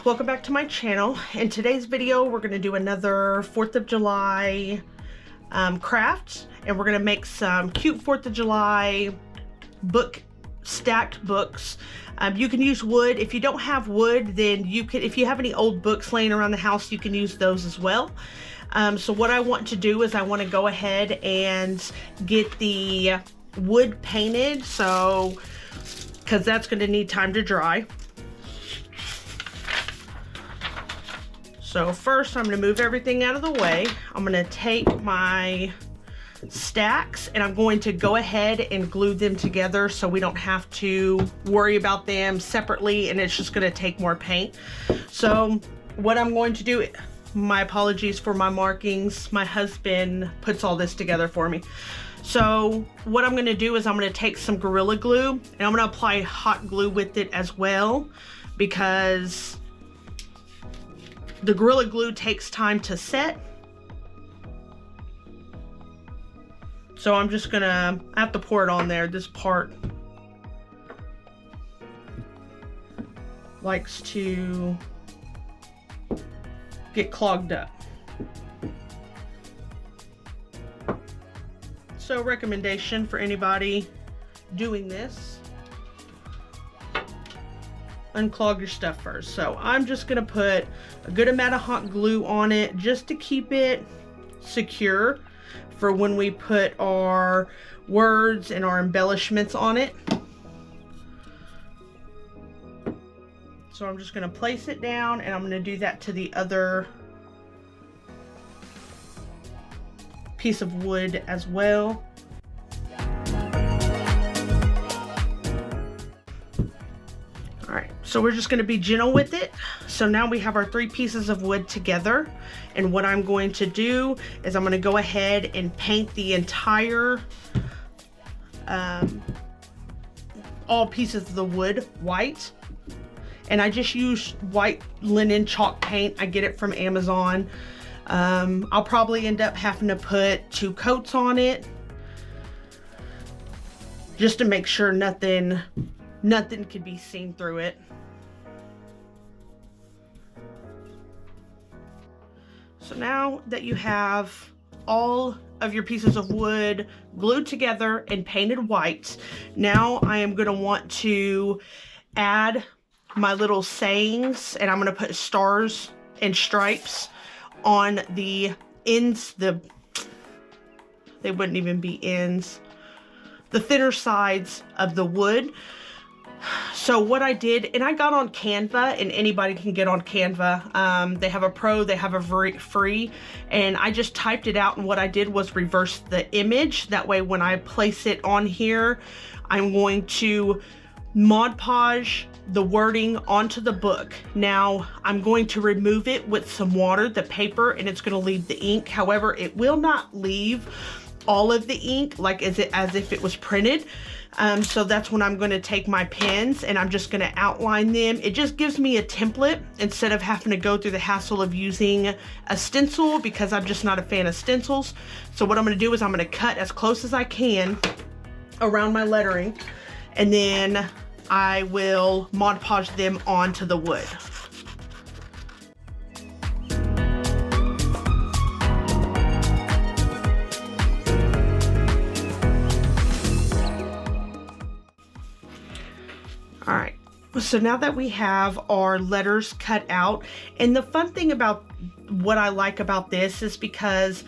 welcome back to my channel. In today's video we're going to do another 4th of July craft, and we're going to make some cute 4th of July stacked books. You can use wood. If you don't have wood, then you can, if you have any old books laying around the house, you can use those as well. So what I want to do is I want to go ahead and get the wood painted, so because that's going to need time to dry. So first I'm going to move everything out of the way. I'm going to take my stacks and I'm going to go ahead and glue them together so we don't have to worry about them separately, and it's just going to take more paint. So what I'm going to do, my apologies for my markings, my husband puts all this together for me. So what I'm going to do is I'm going to take some Gorilla Glue and I'm going to apply hot glue with it as well, because the Gorilla Glue takes time to set. So I'm just gonna, I have to pour it on there. This part likes to get clogged up. So recommendation for anybody doing this: unclog your stuff first. So I'm just gonna put a good amount of hot glue on it just to keep it secure for when we put our words and our embellishments on it. So I'm just gonna place it down, and I'm gonna do that to the other piece of wood as well. So we're just going to be gentle with it. So now we have our 3 pieces of wood together, and what I'm going to do is I'm going to go ahead and paint the entire all pieces of the wood white. And I just use white linen chalk paint. I get it from Amazon. I'll probably end up having to put 2 coats on it just to make sure nothing could be seen through it. So now that you have all of your pieces of wood glued together and painted white, now I am going to want to add my little sayings, and I'm going to put stars and stripes on the ends, they wouldn't even be ends, the thinner sides of the wood. So what I did, and I got on Canva, and anybody can get on Canva. They have a pro, they have a free, and I just typed it out, and what I did was reverse the image. That way when I place it on here, I'm going to Mod Podge the wording onto the book. Now I'm going to remove it with some water, the paper, and it's going to leave the ink. However, it will not leave all of the ink like as if it was printed. So that's when I'm going to take my pens and I'm just going to outline them. It just gives me a template instead of having to go through the hassle of using a stencil, because I'm just not a fan of stencils. So what I'm going to do is I'm going to cut as close as I can around my lettering, and then I will Mod Podge them onto the wood. Alright, so now that we have our letters cut out, and the fun thing about what I like about this is because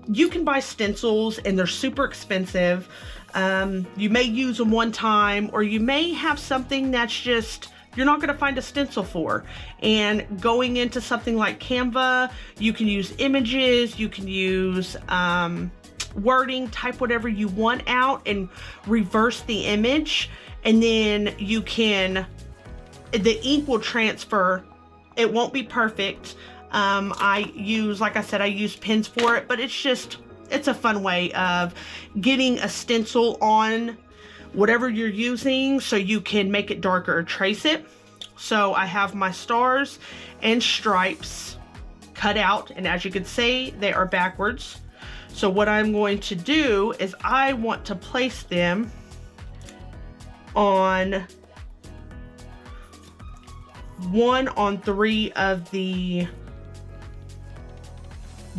you can buy stencils and they're super expensive. You may use them one time, or you may have something that's just, you're not going to find a stencil for. And going into something like Canva, you can use images, you can use wording, type whatever you want out and reverse the image. And then you can, the ink will transfer. It won't be perfect. I use, like I said, I use pens for it, but it's a fun way of getting a stencil on whatever you're using so you can make it darker or trace it. So I have my stars and stripes cut out, and as you can see, they are backwards. So what I'm going to do is I want to place them on 1 on 3 of the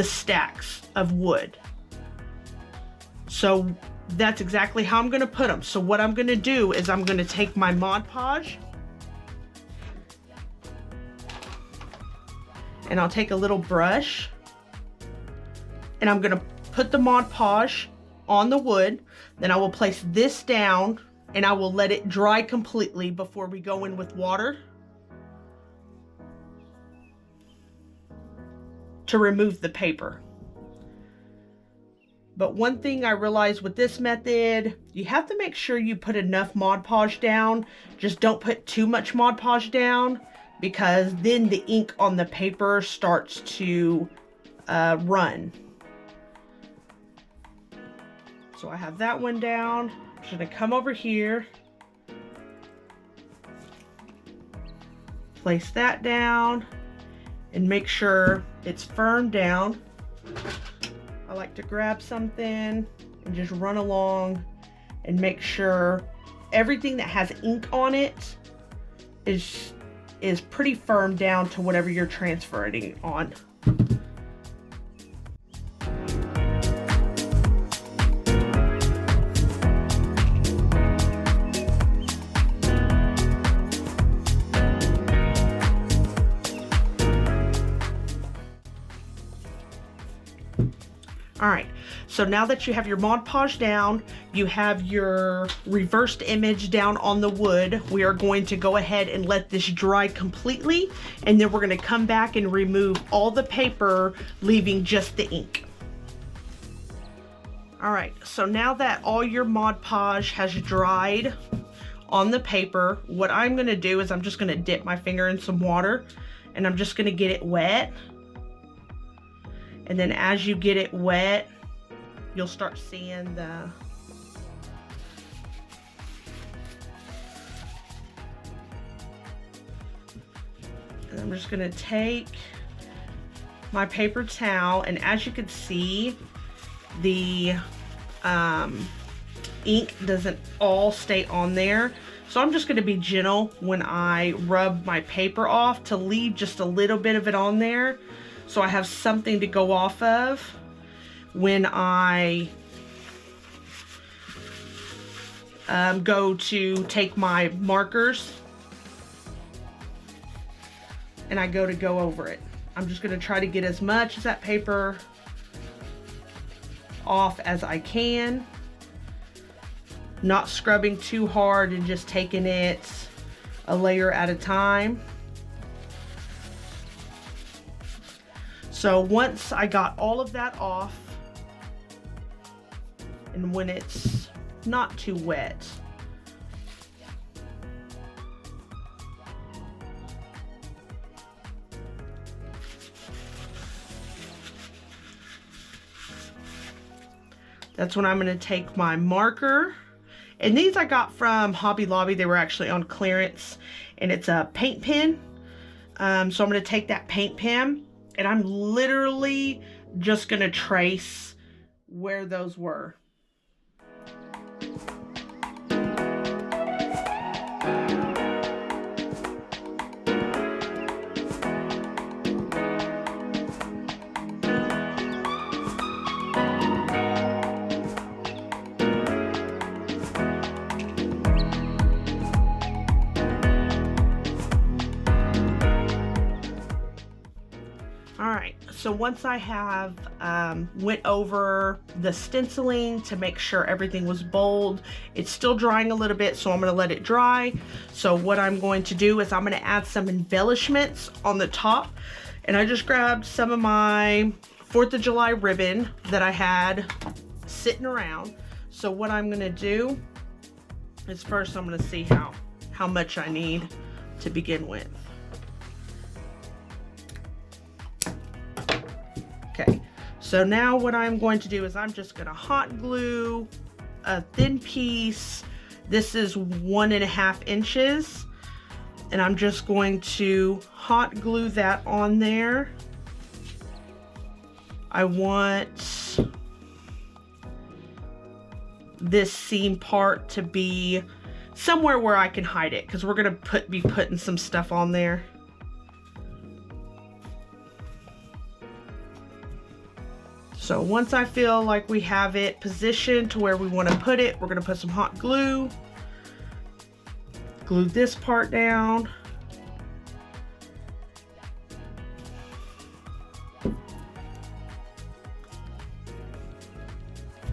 stacks of wood. So that's exactly how I'm going to put them. So what I'm going to do is I'm going to take my Mod Podge, and I'll take a little brush, and I'm going to put the Mod Podge on the wood. Then I will place this down and I will let it dry completely before we go in with water to remove the paper. But one thing I realized with this method, you have to make sure you put enough Mod Podge down. Just don't put too much Mod Podge down, because then the ink on the paper starts to run. So I have that one down. I'm just gonna come over here, place that down, and make sure it's firm down. I like to grab something and just run along and make sure everything that has ink on it is pretty firm down to whatever you're transferring it on. All right, so now that you have your Mod Podge down, you have your reversed image down on the wood, we are going to go ahead and let this dry completely, and then we're going to come back and remove all the paper, leaving just the ink. All right, so now that all your Mod Podge has dried on the paper, what I'm going to do is I'm just going to dip my finger in some water, and I'm just going to get it wet. And then as you get it wet, you'll start seeing the and I'm just gonna take my paper towel, and as you can see, the ink doesn't all stay on there. So I'm just gonna be gentle when I rub my paper off to leave just a little bit of it on there, so I have something to go off of when I go to take my markers and I go over it. I'm just going to try to get as much of that paper off as I can, not scrubbing too hard and just taking it a layer at a time. So once I got all of that off, and when it's not too wet, that's when I'm going to take my marker. And these I got from Hobby Lobby. They were actually on clearance, and it's a paint pen. So I'm going to take that paint pen, and I'm literally just going to trace where those were. So once I have went over the stenciling to make sure everything was bold, it's still drying a little bit, so I'm going to let it dry. So what I'm going to do is I'm going to add some embellishments on the top, and I just grabbed some of my 4th of July ribbon that I had sitting around. So what I'm going to do is first I'm going to see how much I need to begin with. Okay, so now what I'm going to do is I'm just going to hot glue a thin piece. This is 1.5 inches, and I'm just going to hot glue that on there. I want this seam part to be somewhere where I can hide it, because we're gonna be putting some stuff on there. So once I feel like we have it positioned to where we want to put it, we're going to put some hot glue. Glue this part down.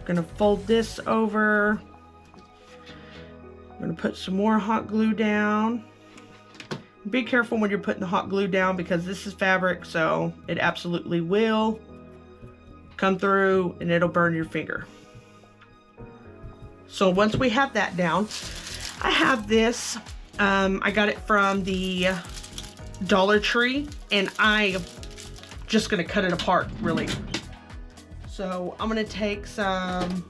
Going to fold this over. I'm going to put some more hot glue down. Be careful when you're putting the hot glue down, because this is fabric, so it absolutely will come through and it'll burn your finger. So once we have that down, I have this, I got it from the Dollar Tree, and I'm just gonna cut it apart really. So I'm gonna take some,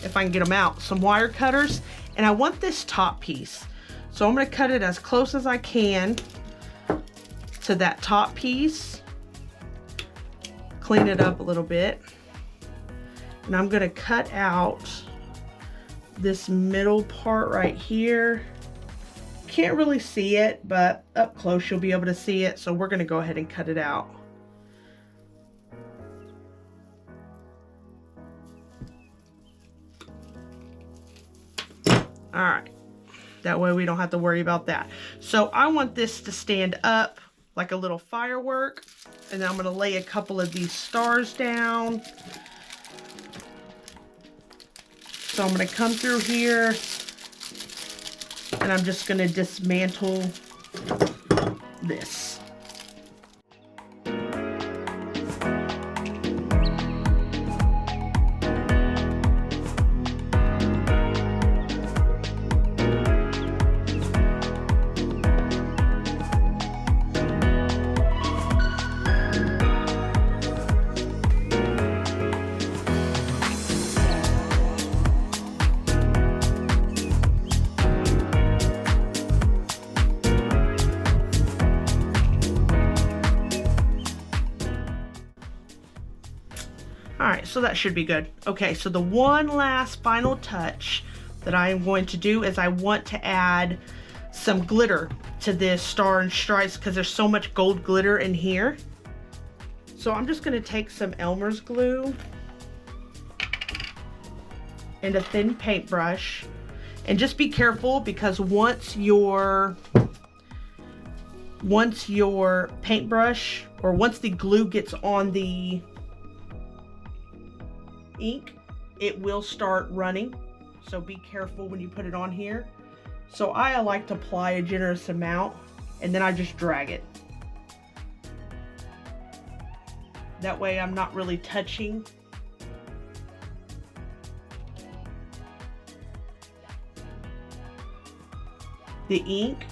if I can get them out, some wire cutters, and I want this top piece. So I'm gonna cut it as close as I can to that top piece, clean it up a little bit, and I'm gonna cut out this middle part right here. Can't really see it, but up close you'll be able to see it, so we're gonna go ahead and cut it out. All right, that way we don't have to worry about that. So I want this to stand up like a little firework, and then I'm gonna lay a couple of these stars down. So I'm gonna come through here, and I'm just gonna dismantle this. Alright, so that should be good. Okay, so the one last final touch that I am going to do is I want to add some glitter to this star and stripes, because there's so much gold glitter in here. So I'm just going to take some Elmer's glue and a thin paintbrush, and just be careful, because once your paintbrush, or once the glue gets on the ink, it will start running, so be careful when you put it on here. So I like to apply a generous amount, and then I just drag it. That way I'm not really touching the ink,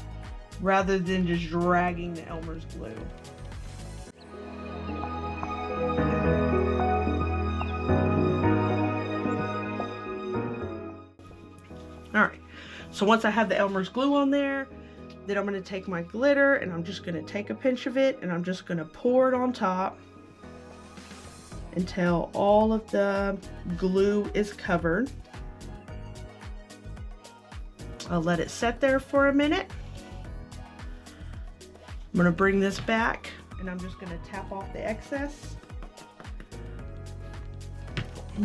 rather than just dragging the Elmer's glue. Alright, so once I have the Elmer's glue on there, then I'm going to take my glitter, and I'm just going to take a pinch of it, and I'm just going to pour it on top until all of the glue is covered. I'll let it set there for a minute. I'm going to bring this back, and I'm just going to tap off the excess.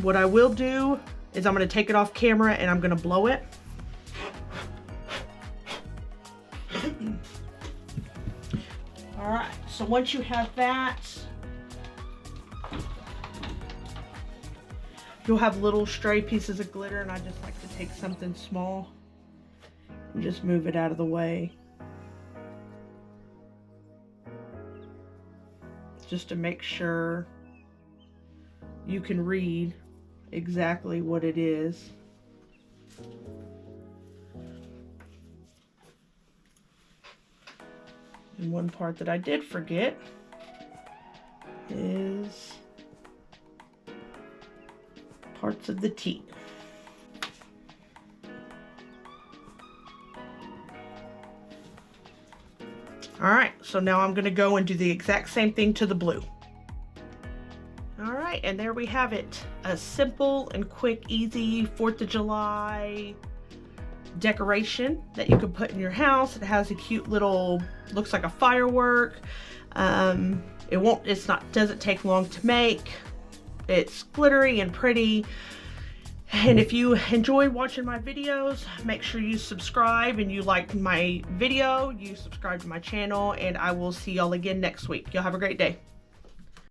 What I will do is I'm going to take it off camera, and I'm going to blow it. Alright, so once you have that, you'll have little stray pieces of glitter, and I just like to take something small and just move it out of the way, just to make sure you can read exactly what it is. And one part that I did forget is parts of the teeth. All right, so now I'm gonna go and do the exact same thing to the blue. All right. right, and there we have it. A simple and quick, easy 4th of July decoration that you can put in your house. It has a cute little, looks like a firework. Doesn't take long to make. It's glittery and pretty. And if you enjoy watching my videos, make sure you subscribe, and you like my video, you subscribe to my channel, and I will see y'all again next week. Y'all have a great day.